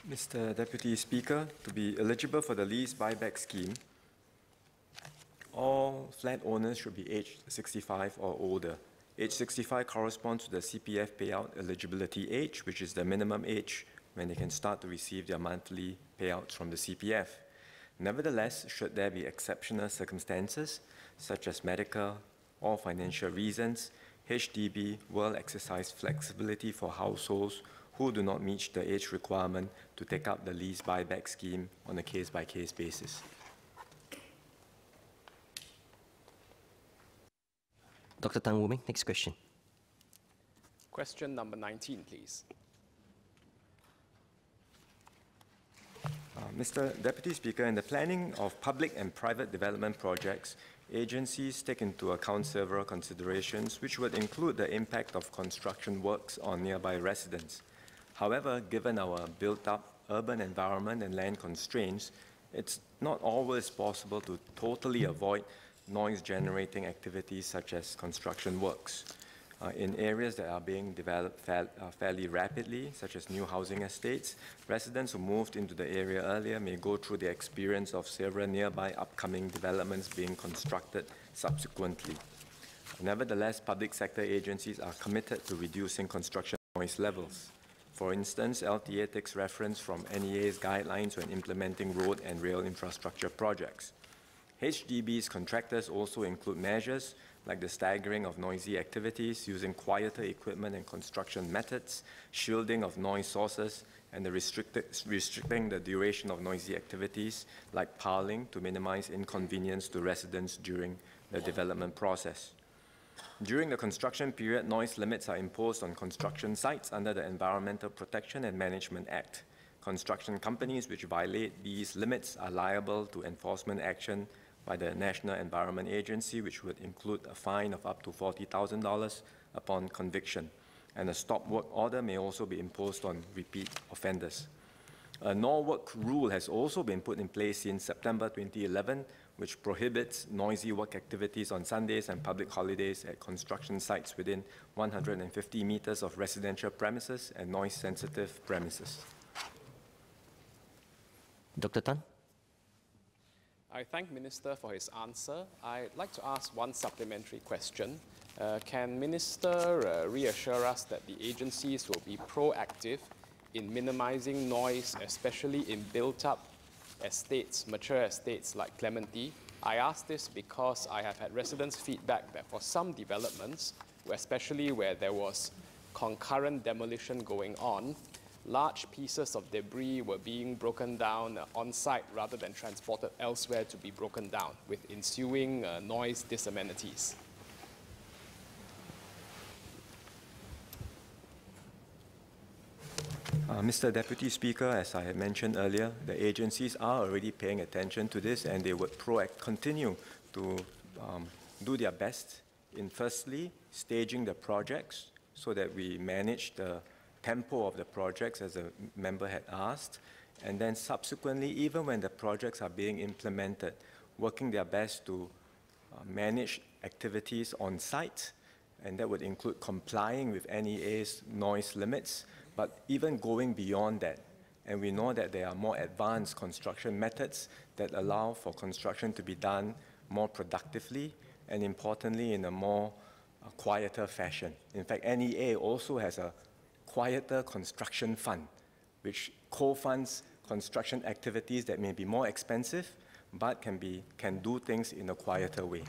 Mr. Deputy Speaker, to be eligible for the lease buyback scheme, all flat owners should be aged 65 or older. Age 65 corresponds to the CPF payout eligibility age, which is the minimum age when they can start to receive their monthly payouts from the CPF. Nevertheless, should there be exceptional circumstances, such as medical or financial reasons, HDB will exercise flexibility for households who do not meet the age requirement to take up the lease buyback scheme on a case-by-case basis. Dr. Tan Wu Meng, next question. Question number 19, please. Mr. Deputy Speaker, in the planning of public and private development projects, agencies take into account several considerations, which would include the impact of construction works on nearby residents. However, given our built-up urban environment and land constraints, it's not always possible to totally avoid noise-generating activities such as construction works. In areas that are being developed fairly rapidly, such as new housing estates, residents who moved into the area earlier may go through the experience of several nearby upcoming developments being constructed subsequently. Nevertheless, public sector agencies are committed to reducing construction noise levels. For instance, LTA takes reference from NEA's guidelines when implementing road and rail infrastructure projects. HDB's contractors also include measures like the staggering of noisy activities using quieter equipment and construction methods, shielding of noise sources, and restricting the duration of noisy activities like piling to minimize inconvenience to residents during the development process. During the construction period, noise limits are imposed on construction sites under the Environmental Protection and Management Act. Construction companies which violate these limits are liable to enforcement action by the National Environment Agency, which would include a fine of up to $40,000 upon conviction. And a stop work order may also be imposed on repeat offenders. A no work rule has also been put in place since September 2011, which prohibits noisy work activities on Sundays and public holidays at construction sites within 150 meters of residential premises and noise-sensitive premises. Dr. Tan? I thank Minister for his answer. I'd like to ask one supplementary question. Can Minister reassure us that the agencies will be proactive in minimizing noise, especially in built-up estates, mature estates like Clementi? I ask this because I have had residents' feedback that for some developments, especially where there was concurrent demolition going on, large pieces of debris were being broken down on-site rather than transported elsewhere to be broken down, with ensuing noise disamenities. Mr. Deputy Speaker, as I had mentioned earlier, the agencies are already paying attention to this, and they would continue to do their best in firstly staging the projects so that we manage the tempo of the projects as the member had asked, and then subsequently, even when the projects are being implemented, working their best to manage activities on site, and that would include complying with NEA's noise limits, but even going beyond that. And we know that there are more advanced construction methods that allow for construction to be done more productively and importantly in a more quieter fashion. In fact, NEA also has a quieter construction fund, which co-funds construction activities that may be more expensive, but can do things in a quieter way.